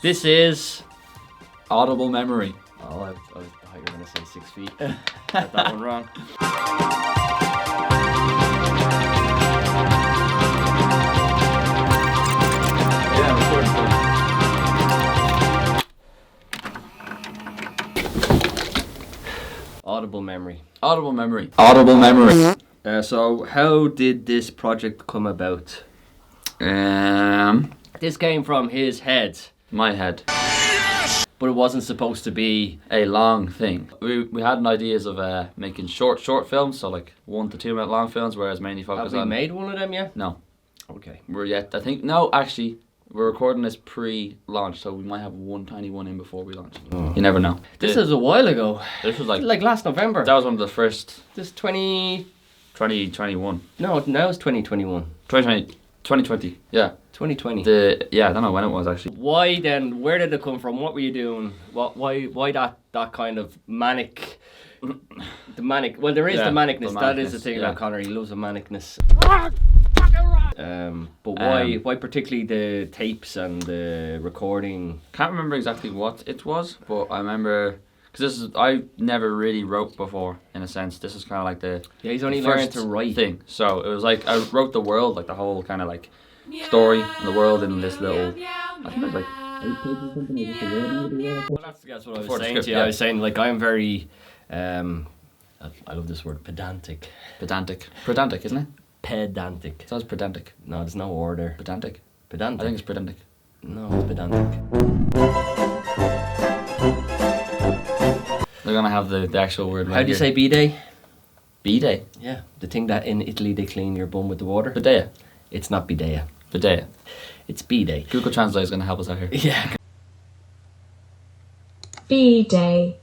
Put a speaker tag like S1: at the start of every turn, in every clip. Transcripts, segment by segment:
S1: This is
S2: Audible memory.
S1: Oh, I thought you were going to say 6 feet. Got that one wrong.
S2: Yeah, recording fun.
S1: Audible memory.
S2: Audible memory. Audible memory.
S1: So, how did this project come about? This came from his head,
S2: My head.
S1: but it wasn't supposed to be.
S2: A long thing. We had ideas of making short films, so like 1 to 2 minute long films, whereas mainly
S1: Have
S2: focus
S1: we
S2: on.
S1: made one of them yet?
S2: No,
S1: Okay.
S2: we're yet. I think no. Actually, we're recording this pre-launch, so we might have one tiny one in before we launch.
S1: Oh.
S2: You never know.
S1: This is a while ago.
S2: This was like
S1: Like last November.
S2: that was one of the first.
S1: This
S2: 2021.
S1: No, now it's 2021.
S2: 2020. Yeah.
S1: 2020.
S2: I don't know when it was actually.
S1: Why then? Where did it come from? What were you doing? Why that kind of manic? The manic. Well, there is
S2: Yeah,
S1: the manicness.
S2: the
S1: That is the
S2: manicness,
S1: thing
S2: yeah.
S1: about Conor. He loves a manicness. But why particularly the tapes and the recording?
S2: Can't remember exactly what it was, but I remember because I never really wrote before. In a sense, this is kind of like the
S1: Yeah, he's only
S2: the
S1: learning
S2: first
S1: to write.
S2: thing. So it was like I wrote the world, like the whole kind of like story in the world in this little. I think it was like 8 pages or something. Like just the word of the world.
S1: Well, that's what I was
S2: Before the
S1: saying
S2: script,
S1: to you.
S2: yeah.
S1: I was saying like I'm very, I love this word, pedantic.
S2: Pedantic, isn't it?
S1: Pedantic.
S2: It sounds pedantic.
S1: No, there's no order.
S2: Pedantic.
S1: Pedantic.
S2: I think it's pedantic.
S1: No, it's pedantic.
S2: They're gonna have the actual word.
S1: How do you say bidet?
S2: bidet?
S1: Yeah, the thing that in Italy they clean your bum with the water.
S2: Bidet.
S1: It's not bidet.
S2: Bidet.
S1: It's bidet.
S2: Google Translate is gonna help us out here.
S1: Yeah.
S3: B-Day.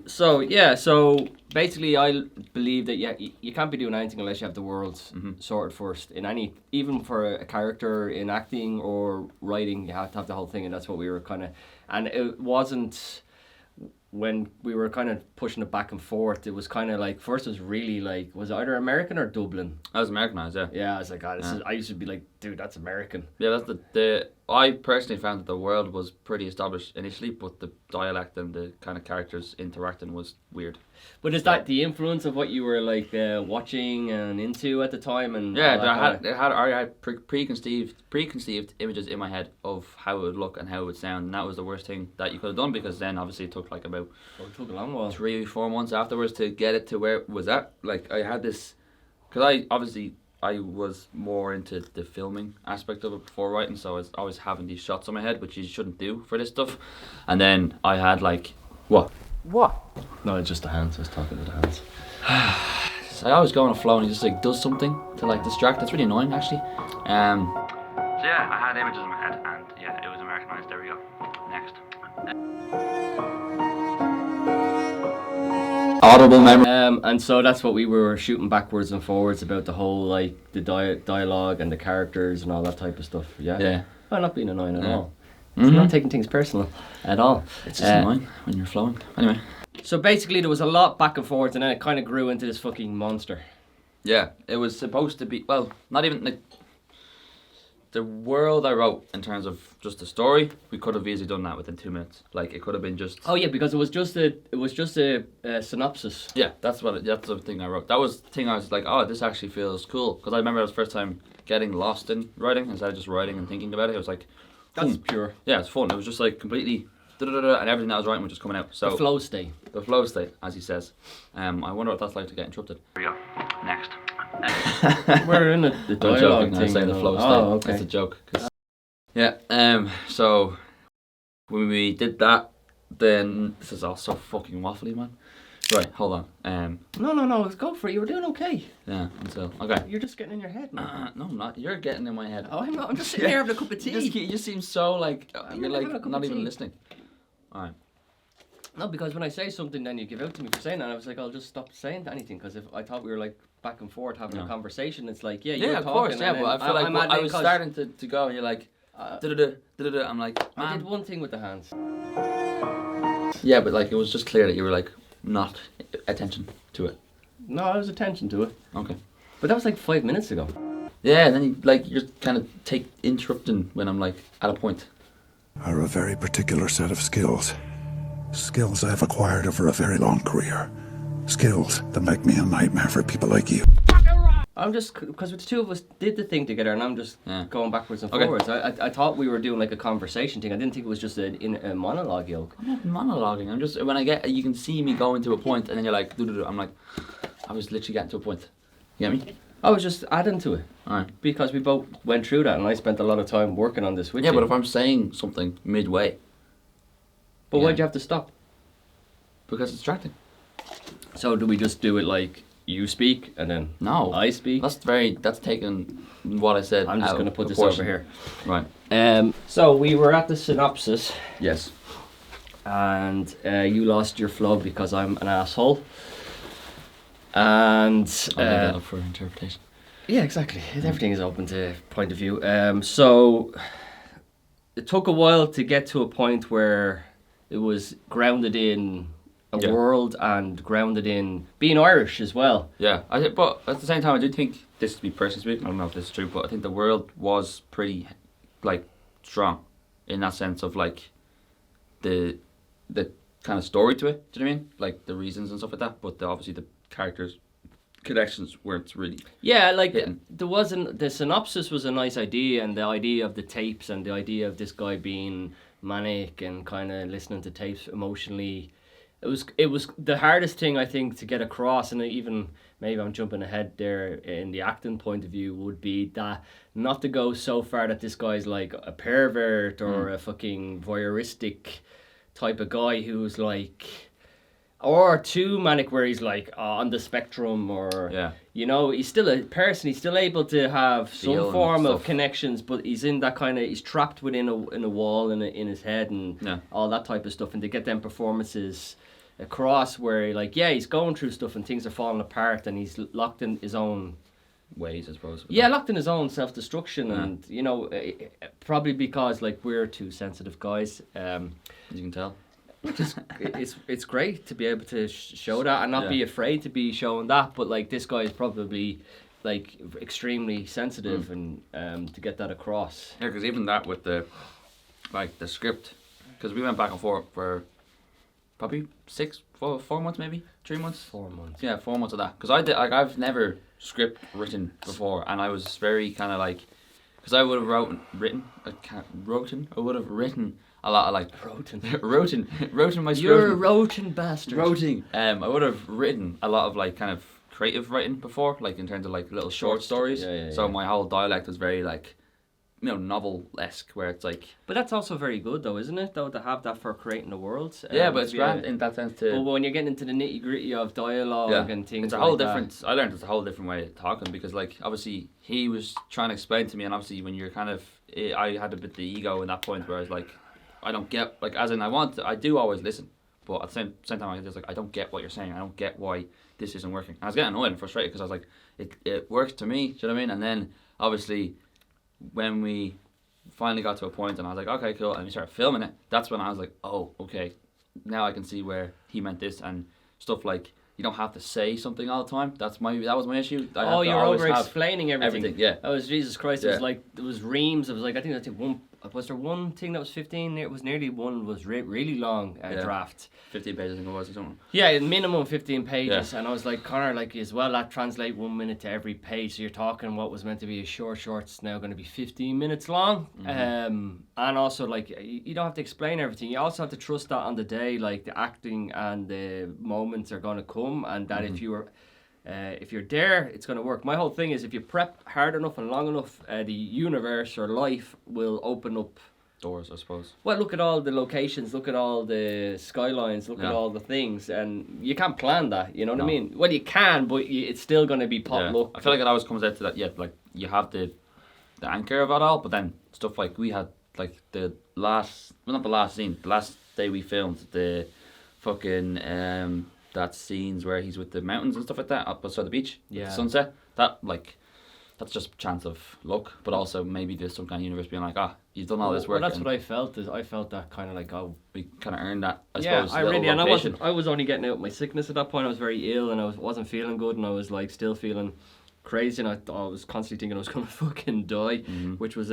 S1: So basically, I believe that you can't be doing anything unless you have the world sorted first. In any, even for a character in acting or writing, you have to have the whole thing, and that's what we were kind of. And it wasn't when we were kind of pushing it back and forth. It was kind of like first it was really like was it either American or Dublin.
S2: That was Americanized, yeah.
S1: Yeah, I was like, God, I used to be like, dude, that's American.
S2: Yeah, that's the. I personally found that the world was pretty established initially, but the dialect and the kind of characters interacting was weird.
S1: But is that the influence of what you were like watching and into at the time? And
S2: Yeah,
S1: all that
S2: I had preconceived images in my head of how it would look and how it would sound, and that was the worst thing that you could have done because then obviously it took like about
S1: it took a long while.
S2: 3-4 months afterwards to get it to where it was at. Like I had this, because I was more into the filming aspect of it before writing, so I was always having these shots in my head, which you shouldn't do for this stuff. And then I had like, what?
S1: No, it's just the hands. I was talking to the hands.
S2: So I always go on a flow and he just like does something to like distract. That's really annoying actually. So yeah, I had images in my head and yeah, it was Americanized. There we go. Next. Audible memory.
S1: And so that's what we were shooting backwards and forwards about the whole like the dialogue and the characters and all that type of stuff. Yeah.
S2: Yeah.
S1: Well, not being annoying at
S2: Yeah.
S1: all. It's not taking things personal at all.
S2: It's just annoying when you're flowing. Anyway.
S1: So basically, there was a lot back and forth, and then it kind of grew into this fucking monster.
S2: Yeah, it was supposed to be, well, not even like the world I wrote in terms of just the story. We could have easily done that within 2 minutes. Like it could have been just.
S1: Oh yeah, because it was just a synopsis.
S2: Yeah, that's the thing I wrote. That was the thing I was like, oh, this actually feels cool because I remember it was the first time getting lost in writing instead of just writing and thinking about it. It was like,
S1: That's pure.
S2: yeah, it's fun. It was just like completely. And everything that I was writing was just coming out. So
S1: The flow state.
S2: The flow state, as he says. I wonder what that's like to get interrupted. Here we go. Next.
S1: We're in the
S2: I'm
S1: dialogue
S2: joking. I
S1: thing.
S2: say the flow state.
S1: Oh, okay.
S2: It's a joke. Yeah. So when we did that, then this is all so fucking waffly, man. Right. Hold on.
S1: No. Let's go for it. You were doing okay.
S2: Yeah. Until okay.
S1: You're just getting in your head, man.
S2: No, I'm not. You're getting in my head.
S1: Oh, I'm not. I'm just sitting here having a cup of tea.
S2: You just seem so like you're like
S1: having a cup
S2: not
S1: of
S2: even
S1: tea.
S2: listening. All right.
S1: No, because when I say something, then you give out to me for saying that. I was like, I'll just stop saying anything because if I thought we were like back and forth having a conversation, it's like, you're
S2: of
S1: talking.
S2: course, yeah.
S1: and
S2: But I
S1: then
S2: feel like
S1: I'm at
S2: I
S1: it
S2: was
S1: 'cause
S2: starting to go, and you're like, da-da-da. I'm like,
S1: I
S2: man.
S1: did one thing with the hands.
S2: Yeah, but like it was just clear that you were like not attention to it.
S1: No, I was attention to it.
S2: Okay.
S1: But that was like 5 minutes ago.
S2: Yeah, and then you're kind of interrupting when I'm like at a point.
S3: Are a very particular set of skills. Skills I've acquired over a very long career. Skills that make me a nightmare for people like you.
S1: I'm just, because the two of us did the thing together, and I'm just going backwards and forwards. I thought we were doing like a conversation thing. I didn't think it was just a monologue, yoke.
S2: I'm not monologuing. I'm just, you can see me going to a point, and then you're like, I'm like, I was literally getting to a point. You get me?
S1: I was just adding to it.
S2: Alright.
S1: Because we both went through that, and I spent a lot of time working on this with you.
S2: Yeah, but if I'm saying something midway.
S1: But why'd you have to stop?
S2: Because it's distracting.
S1: So do we just do it like you speak and then I speak?
S2: That's taking what I said.
S1: I'm just going to put this over here.
S2: Right.
S1: So we were at the synopsis.
S2: Yes.
S1: And you lost your flow because I'm an asshole. And
S2: I'll leave that up for interpretation.
S1: Yeah, exactly. Everything is open to point of view. So it took a while to get to a point where it was grounded in a world and grounded in being Irish as well.
S2: Yeah, but at the same time, I do think, this to be personally speaking, I don't know if this is true, but I think the world was pretty strong in that sense of the kind of story to it. Do you know what I mean? Like the reasons and stuff like that. But obviously the characters' connections weren't really.
S1: Yeah,
S2: hitting.
S1: The synopsis was a nice idea, and the idea of the tapes and the idea of this guy being manic and kind of listening to tapes emotionally. It was the hardest thing I think to get across, and even maybe I'm jumping ahead there in the acting point of view, would be that not to go so far that this guy's like a pervert or a fucking voyeuristic type of guy who's like, or too manic where he's like on the spectrum, or he's still a person, he's still able to have some form of connections, but he's in that kind of, he's trapped within a wall in his head and all that type of stuff, and to get them performances across where he's going through stuff and things are falling apart and he's locked in his own
S2: ways, I suppose.
S1: Locked in his own self-destruction, and probably because we're two sensitive guys,
S2: as you can tell.
S1: It's great to be able to show that and not be afraid to be showing that, but this guy is probably extremely sensitive and to get that across.
S2: Yeah, because even that with the script, because we went back and forth for probably 4 months, maybe 3 months.
S1: 4 months.
S2: Yeah, 4 months of that. Because I've never script written before, and I was very kind of because I would have written a lot of roten my script.
S1: You're a roten bastard.
S2: Roting. I would have written a lot of kind of creative writing before, in terms of little short stories. So my whole dialect was very novel-esque, where it's
S1: But that's also very good though, isn't it? Though, to have that for creating the worlds.
S2: Yeah, but it's grand in that sense too.
S1: But when you're getting into the nitty-gritty of dialogue and things,
S2: it's a whole different. I learned it's a whole different way of talking, because obviously he was trying to explain to me, and obviously when you're kind of, I had a bit the ego in that point where I was I don't get, as in I do always listen, but at the same time I was I don't get what you're saying. I don't get why this isn't working. And I was getting annoyed and frustrated, because I was it works to me. Do you know what I mean? And then obviously when we finally got to a point and I was okay, cool, and we started filming it, that's when I was oh, okay, now I can see where he meant this, and stuff you don't have to say something all the time. That was my issue.
S1: You're over explaining everything.
S2: Yeah.
S1: That was Jesus Christ. It was there was reams. It was I think that's one. Was there one thing that was 15? It was nearly one was really long draft.
S2: 15 pages, I think it was, or something.
S1: Yeah, minimum 15 pages. Yeah. And I was Conor, as well, that translate 1 minute to every page. So you're talking what was meant to be a short's now going to be 15 minutes long. Mm-hmm. And also, you don't have to explain everything. You also have to trust that on the day, the acting and the moments are going to come, and that if you're there, it's going to work. My whole thing is, if you prep hard enough and long enough, the universe or life will open up
S2: doors, I suppose.
S1: Well, look at all the locations, look at all the skylines, look at all the things, and you can't plan that, you know what I mean? Well, you can, but it's still going to be potluck.
S2: I feel it always comes out to that, you have the anchor of it all, but then stuff we had, the last day we filmed, the fucking, that scenes where he's with the mountains and stuff like that up beside the beach, with the sunset, that that's just chance of luck, but also maybe there's some kind of universe being you've done all this work.
S1: Well, that's what I felt. I felt that kind of
S2: we kind of earned that. I
S1: suppose. Yeah, I really, and I was only getting out my sickness at that point. I was very ill and I wasn't feeling good, and I was still feeling crazy, and I was constantly thinking I was gonna fucking die, which was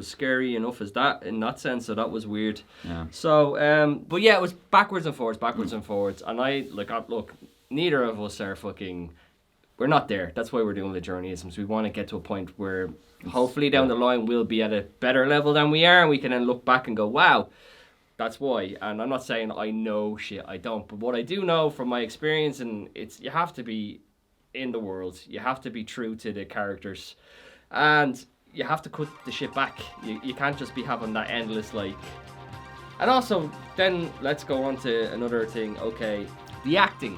S1: scary enough as that in that sense. So that was weird.
S2: Yeah.
S1: So but yeah, it was backwards and forwards, and look, neither of us are fucking. We're not there. That's why we're doing the journeyisms. We want to get to a point where hopefully down the line we'll be at a better level than we are, and we can then look back and go, wow, that's why. And I'm not saying I know shit, I don't. But what I do know from my experience, and it's you have to be in the world. You have to be true to the characters. And you have to cut the shit back. You can't just be having that endless, like... And also, then let's go on to another thing. Okay, the acting.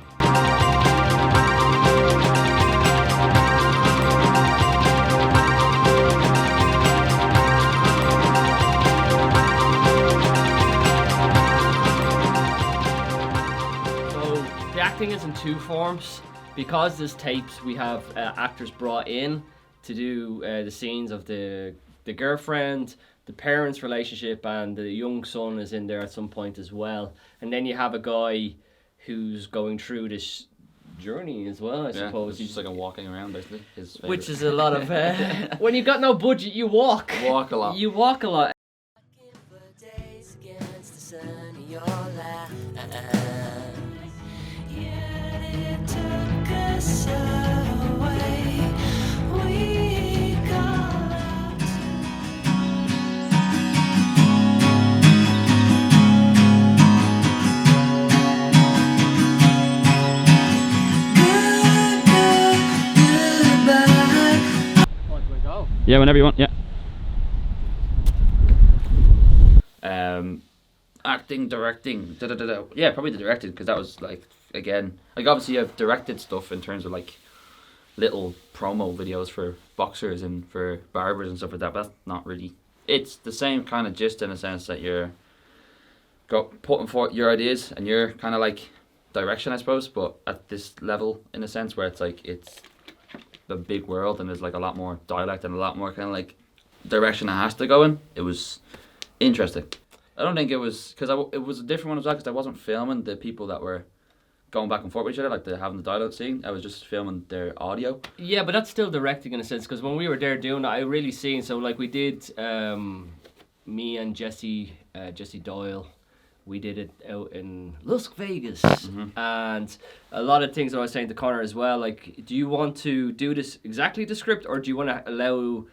S1: The acting is in two forms. Because there's tapes, we have actors brought in to do the scenes of the girlfriend, the parents' relationship, and the young son is in there at some point as well. And then you have a guy who's going through this journey as well, I suppose.
S2: He's just like walking around, basically.
S1: Which is a lot of... when you've got no budget, you walk.
S2: Walk a lot.
S1: You walk a lot.
S2: Yeah, whenever you want, yeah. Acting, directing, yeah, probably the directing, because that was like, again, like obviously I've directed stuff in terms of like little promo videos for boxers and for barbers and stuff like that, but that's not really, it's the same kind of gist in a sense that you're putting forth your ideas and your kind of like direction, I suppose, but at this level in a sense where it's like, it's the big world and there's like a lot more dialect and a lot more kind of like direction it has to go in. It was interesting. I don't think it was, because it was a different one as well, because I wasn't filming the people that were going back and forth with each other, like having the dialogue scene. I was just filming their audio. Yeah,
S1: but that's still directing in a sense, because when we were there doing that, I really seen, so like we did, me and Jesse Doyle, we did it out in Las Vegas. And a lot of things that I was saying to Conor as well, like, do you want to do this exactly the script, or do you want to allow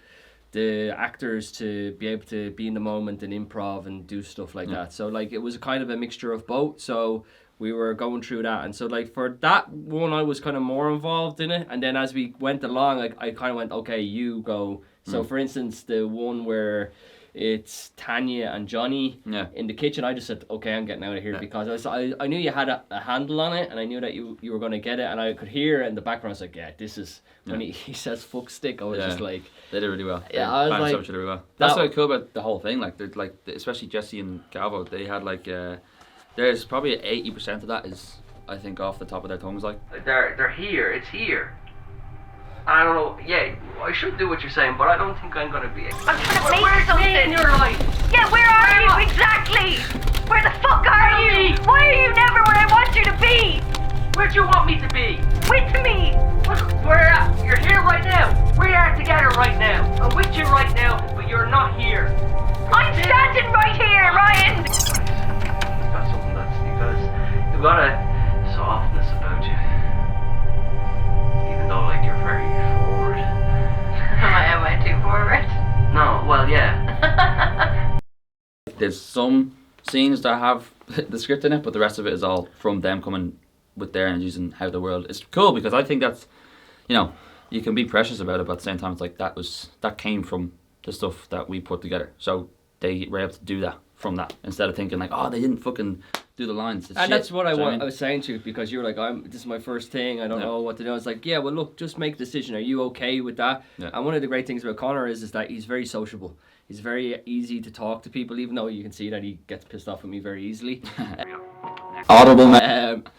S1: the actors to be able to be in the moment and improv and do stuff like that? So like it was kind of a mixture of both, so we were going through that. And so like for that one, I was kind of more involved in it, and then as we went along, I kind of went, okay, you go. So for instance, the one where it's Tanya and Johnny in the kitchen, I just said, okay, I'm getting out of here, because I knew you had a handle on it, and I knew that you were going to get it, and I could hear in the background, I was like, yeah, this is, when he says fuck stick, I was just like...
S2: They did really well.
S1: Yeah, I was like...
S2: Really well. That's what cool about the whole thing, like, especially Jesse and Galvo, they had like, there's probably 80% of that is, I think, off the top of their tongues, like they're here, it's here. I don't know, yeah, I should do what you're saying, but I don't think I'm gonna be...
S4: I'm trying to make something
S1: in your life.
S4: Yeah, where are you exactly? Where the fuck are you? Why are you never where I want you to be?
S1: Where do you want me to be?
S4: With me.
S1: You're here right now. We are together right now. I'm with you right now, but you're not here.
S4: I'm standing right here, Ryan.
S1: That's something that's because you've got a softness about you. Even though, like, you're very forward.
S4: Am I too forward?
S1: No, well, yeah.
S2: There's some scenes that have the script in it, but the rest of it is all from them coming with their energies and how the world is cool, because I think that's, you know, you can be precious about it, but at the same time, it's like that came from the stuff that we put together. So they were able to do that from that, instead of thinking like, oh, they didn't fucking do the lines. It's
S1: and
S2: shit.
S1: that's what I
S2: mean?
S1: was saying to you, because you were like, this is my first thing, I don't know what to do. I was like, yeah, well, look, just make a decision. Are you okay with that? Yeah. And one of the great things about Conor is that he's very sociable. He's very easy to talk to people, even though you can see that he gets pissed off at me very easily.
S2: Audible.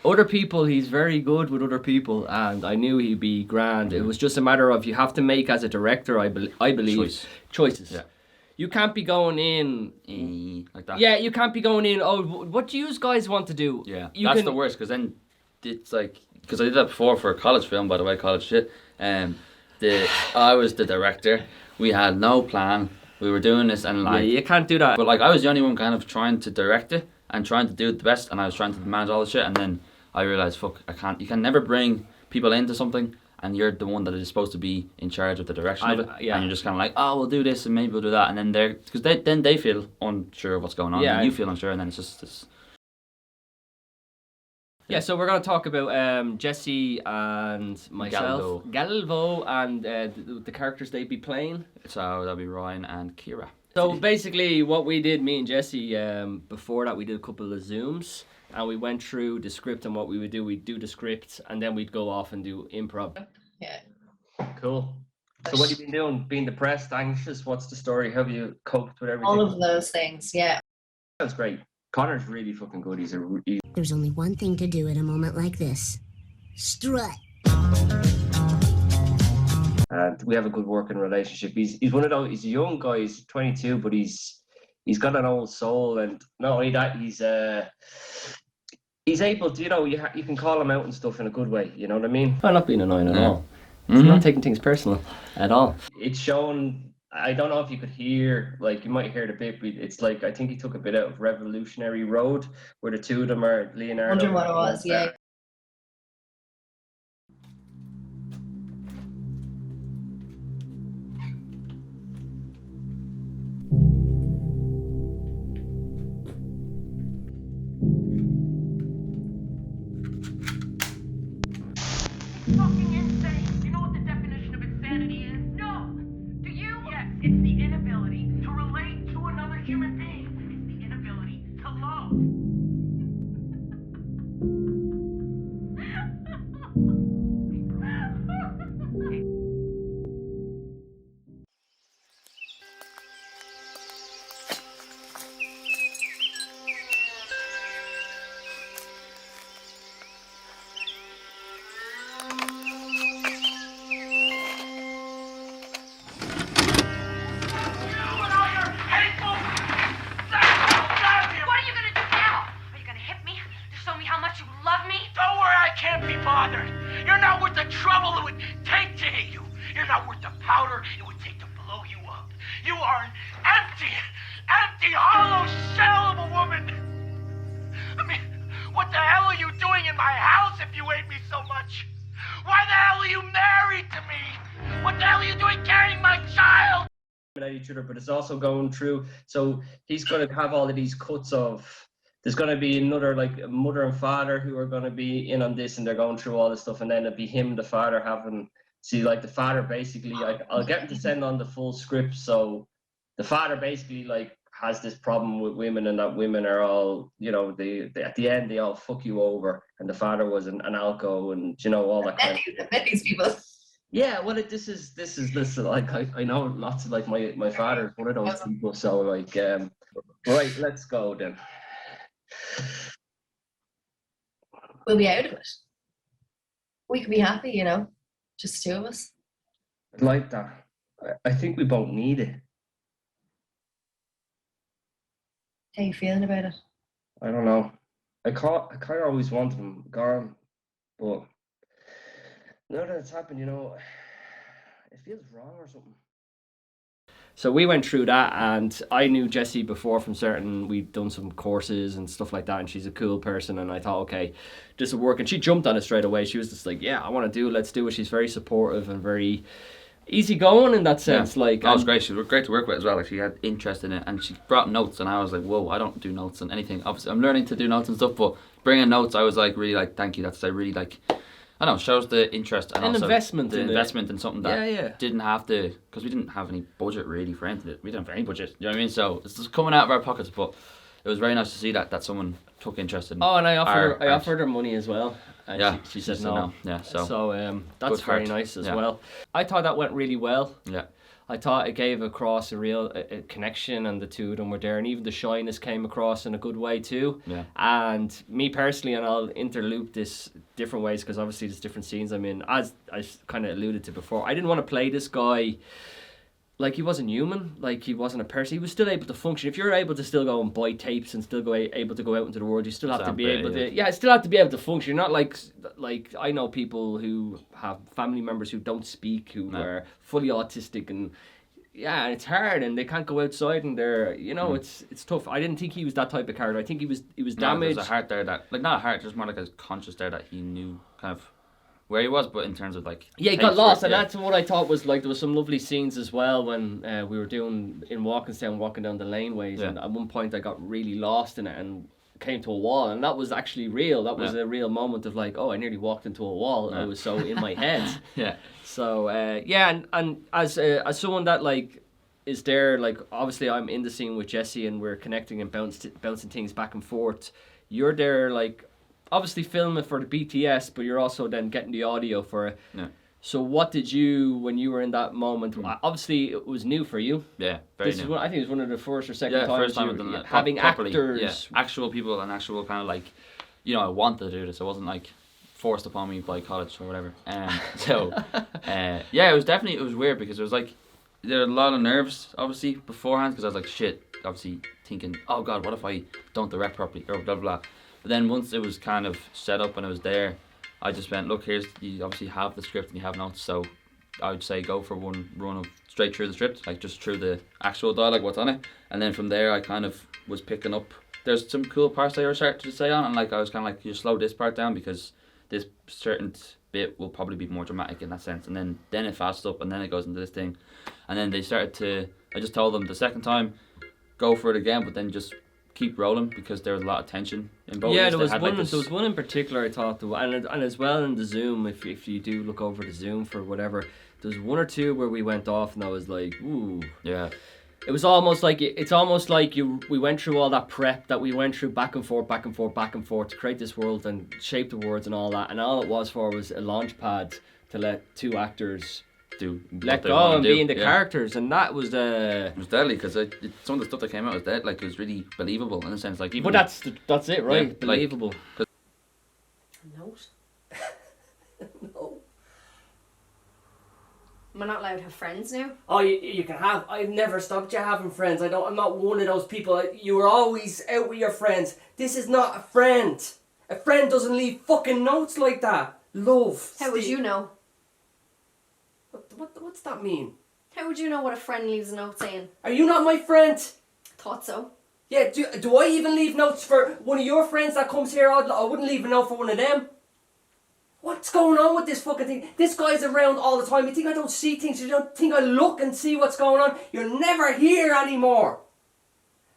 S1: Other people, he's very good with other people, and I knew he'd be grand. It was just a matter of, you have to make, as a director, I believe, choices. Yeah. You can't be going in
S2: like that.
S1: Yeah, you can't be going in, oh, what do you guys want to do?
S2: Yeah, that's the worst, because then it's like, because I did that before for a college film, by the way, college shit. I was the director. We had no plan. We were doing this and like
S1: you can't do that.
S2: But like I was the only one kind of trying to direct it and trying to do it the best, and I was trying to manage all the shit, and then I realized, fuck, I can't. You can never bring people into something, and you're the one that is supposed to be in charge of the direction of it.
S1: Yeah.
S2: And you're just kind of like, oh, we'll do this and maybe we'll do that, and then they feel unsure of what's going on,
S1: Yeah,
S2: and you feel unsure, and then it's just this.
S1: Yeah, so we're going to talk about Jesse and myself, Galvo, and the characters they'd be playing.
S2: So that'll be Ryan and Kira.
S1: So basically what we did, me and Jesse, before that we did a couple of Zooms, and we went through the script, and what we would do, we'd do the script, and then we'd go off and do improv.
S5: Yeah.
S1: Cool. So what have you been doing? Being depressed, anxious? What's the story? How have you coped with everything?
S5: All of those things, yeah.
S1: That's great. Connor's really fucking good.
S6: There's only one thing to do at a moment like this. Strut.
S1: And we have a good working relationship. He's one of those. He's a young guy. He's 22, but he's got an old soul. And not only that, he's able to. You can call him out and stuff in a good way. You know what I mean? I'm not being annoying at all. He's not taking things personal at all. It's shown. I don't know if you could hear, like you might hear it a bit, but it's like I think he took a bit out of Revolutionary Road, where the two of them are Leonardo.
S5: I wonder what it was, yeah.
S4: Fucking insane. Do you know what the definition of insanity is? No. Do you? Yes, it's the inability to relate to another human being. It's the inability to love. What are you gonna do now? Are you gonna hit me to show me how much you love me?
S7: Don't worry, I can't be bothered. You're not worth the trouble it would take to hit you. You're not worth the powder it would take to blow you up. You are an empty, hollow shell of a woman. I mean, what the hell are you doing in my house if you hate me so much? Why the hell are you married to me? What the hell are you doing carrying my child?
S1: At each other, but it's also going through. So he's going to have all of these cuts of. There's going to be another like mother and father who are going to be in on this, and they're going through all this stuff, and then it'll be him, the father, having. See, like the father basically, like I'll get him to send on the full script. So the father basically like has this problem with women, and that women are all, they at the end they all fuck you over, and the father was an alco, and all that kind of.
S5: I met these people.
S1: Yeah, well, this is like I know lots of like my father's one of those people. So like, right, let's go then.
S5: We'll be out of it. We could be happy, just two of us.
S1: I'd like that. I think we both need it.
S5: How you feeling about it?
S1: I don't know. I kind of always wanted him gone, but now that it's happened, it feels wrong or something. So we went through that, and I knew Jessie before from we'd done some courses and stuff like that, and she's a cool person, and I thought, okay, this will work. And she jumped on it straight away. She was just like, yeah, I want to do it, let's do it. She's very supportive and very easygoing in that sense.
S2: Yeah.
S1: Like,
S2: that was great. She was great to work with as well. Like, she had interest in it, and she brought notes, and I was like, whoa, I don't do notes and anything. Obviously, I'm learning to do notes and stuff, but bringing notes, I was like, really like, thank you. I really like. I don't know, shows the interest and also
S1: investment
S2: in something that didn't have to, because we didn't have any budget really for anything. We didn't have any budget, you know what I mean? So it's just coming out of our pockets, but it was very nice to see that someone took interest in.
S1: Oh, and I offered her money as well. And
S2: yeah,
S1: she said no.
S2: Yeah, so
S1: that's very nice as well. I thought that went really well.
S2: Yeah.
S1: I thought it gave across a real connection, and the two of them were there, and even the shyness came across in a good way too.
S2: Yeah.
S1: And me personally, and I'll interloop this different ways because obviously there's different scenes I'm in. As I kind of alluded to before, I didn't want to play this guy like he wasn't human, like he wasn't a person. He was still able to function. If you're able to still go and buy tapes and still able to go out into the world, you still have to be able to. Still have to be able to function. You're not like I know people who have family members who don't speak, who are fully autistic, and it's hard, and they can't go outside, and they're it's tough. I didn't think he was that type of character. I think he was damaged.
S2: There's a heart there that not a heart, just more like a conscious there that he knew kind of where he was, but in terms of like
S1: he got lost, and that's what I thought was like. There was some lovely scenes as well when we were doing in Walkinstown, walking down the laneways, and at one point I got really lost in it and came to a wall, and that was actually real. That was a real moment of like, oh, I nearly walked into a wall. I was so in my head. So and as someone that like is there, like obviously I'm in the scene with Jesse and we're connecting and bouncing things back and forth. You're there like. Obviously filming for the BTS, but you're also then getting the audio for it. Yeah. So what did you, when you were in that moment, obviously it was new for you.
S2: Yeah, very new.
S1: I think it was one of the first or second times
S2: first time
S1: having
S2: properly,
S1: actors.
S2: Actual people and actual kind of like, I wanted to do this. It wasn't like forced upon me by college or whatever. It was definitely, it was weird because it was like, there were a lot of nerves obviously beforehand because I was like, shit, obviously thinking, oh God, what if I don't direct properly or blah, blah, blah. But then once it was kind of set up and it was there, I just went, look, you obviously have the script and you have notes, so I would say go for one run of straight through the script, like just through the actual dialogue, what's on it. And then from there, I kind of was picking up, there's some cool parts I started to say on, and like I was kind of like, you slow this part down because this certain bit will probably be more dramatic in that sense. And then it fasts up and then it goes into this thing. And then they started to, I just told them the second time, go for it again, but then just keep rolling because there was a lot of tension in both.
S1: Yeah, there was one in particular I thought, and as well in the Zoom, if you do look over the Zoom for whatever, there's one or two where we went off and I was like, ooh.
S2: Yeah.
S1: It was almost like we went through all that prep that we went through back and forth to create this world and shape the words and all that, and all it was a launch pad to let two actors let go and be in the characters, and that was
S2: it was deadly because some of the stuff that came out was dead, like it was really believable in a sense, like even.
S1: But that's it, right? Yeah, believable.
S5: Note. No. Am I not allowed to have friends now?
S1: Oh, you can have. I've never stopped you having friends. I'm not one of those people. You were always out with your friends. This is not a friend. A friend doesn't leave fucking notes like that. Love.
S5: How would you know?
S1: What's that mean?
S5: How would you know what a friend leaves a note saying?
S1: Are you not my friend?
S5: Thought so.
S1: Yeah, do I even leave notes for one of your friends that comes here? I wouldn't leave a note for one of them. What's going on with this fucking thing? This guy's around all the time. You think I don't see things? You don't think I look and see what's going on? You're never here anymore.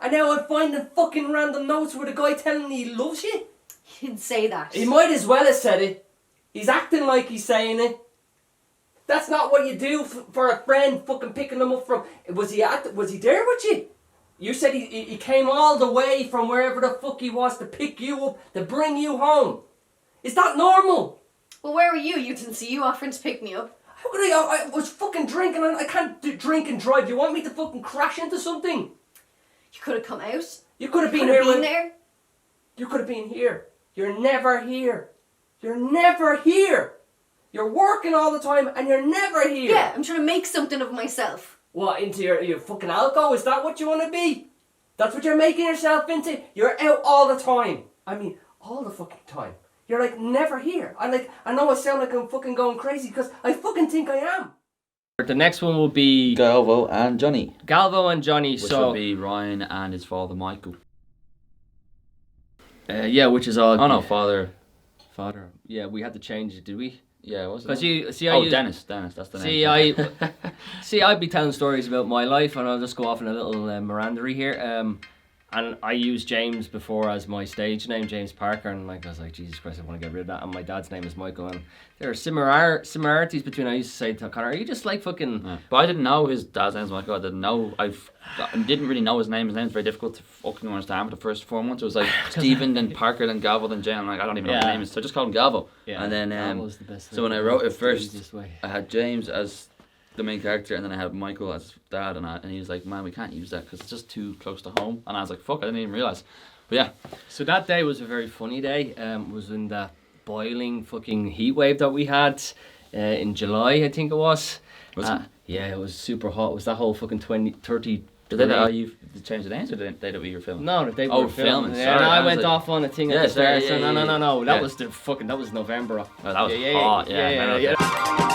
S1: And now I'm finding fucking random notes with a guy telling me he loves you.
S5: He didn't say that.
S1: He might as well have said it. He's acting like he's saying it. That's not what you do for a friend, fucking picking them up from... Was he there with you? You said he came all the way from wherever the fuck he was to pick you up, to bring you home. Is that normal?
S5: Well, where were you? You didn't see you offering to pick me up.
S1: How could I was fucking drinking and I can't drink and drive. You want me to fucking crash into something?
S5: You could have come out.
S1: You could have been there. You could have been here. You're never here. You're never here. You're working all the time and you're never here.
S5: Yeah, I'm trying to make something of myself.
S1: What, into your fucking alcohol? Is that what you want to be? That's what you're making yourself into? You're out all the time. I mean, all the fucking time. You're like never here. I know I sound like I'm fucking going crazy because I fucking think I am. The next one will be
S2: Galvo and Johnny.
S1: Which
S2: will be Ryan and his father Michael.
S1: Which is all.
S2: Oh no, father.
S1: Yeah, we had to change it, did we?
S2: Yeah, wasn't
S1: it?
S2: Dennis, that's the name.
S1: I'd be telling stories about my life, and I'll just go off in a little merandery here. And I used James before as my stage name, James Parker, and I was like, Jesus Christ, I want to get rid of that. And my dad's name is Michael, and there are similarities between. I used to say to Conor, "Are you just like fucking?"
S2: Yeah. But I didn't know his dad's name was Michael. I didn't really know his name. His name's very difficult to fucking understand. For the first 4 months, it was like Stephen, then Parker, then Galvo, then Jane. I'm like, I don't even know what his name is, so I just called him Galvo.
S1: Yeah,
S2: and then
S1: Galvo's the best
S2: so when I wrote it first, I had James as the main character, and then I had Michael as dad, and he was like, man, we can't use that because it's just too close to home. And I was like, fuck, I didn't even realise. But yeah.
S1: So that day was a very funny day. Was in that boiling fucking heat wave that we had in July, I think it was.
S2: Was it?
S1: Yeah, it was super hot. It was that whole fucking 30.
S2: Did they changed the names, or did they were filming?
S1: No, they
S2: Oh,
S1: were filming.
S2: filming,
S1: Yeah,
S2: sorry,
S1: no,
S2: I
S1: I
S2: was
S1: went
S2: like-
S1: off on a thing
S2: Yeah,
S1: at the
S2: sorry,
S1: start.
S2: yeah,
S1: So no.
S2: yeah.
S1: That was that was November.
S2: Oh, that was hot. Yeah, I remember that.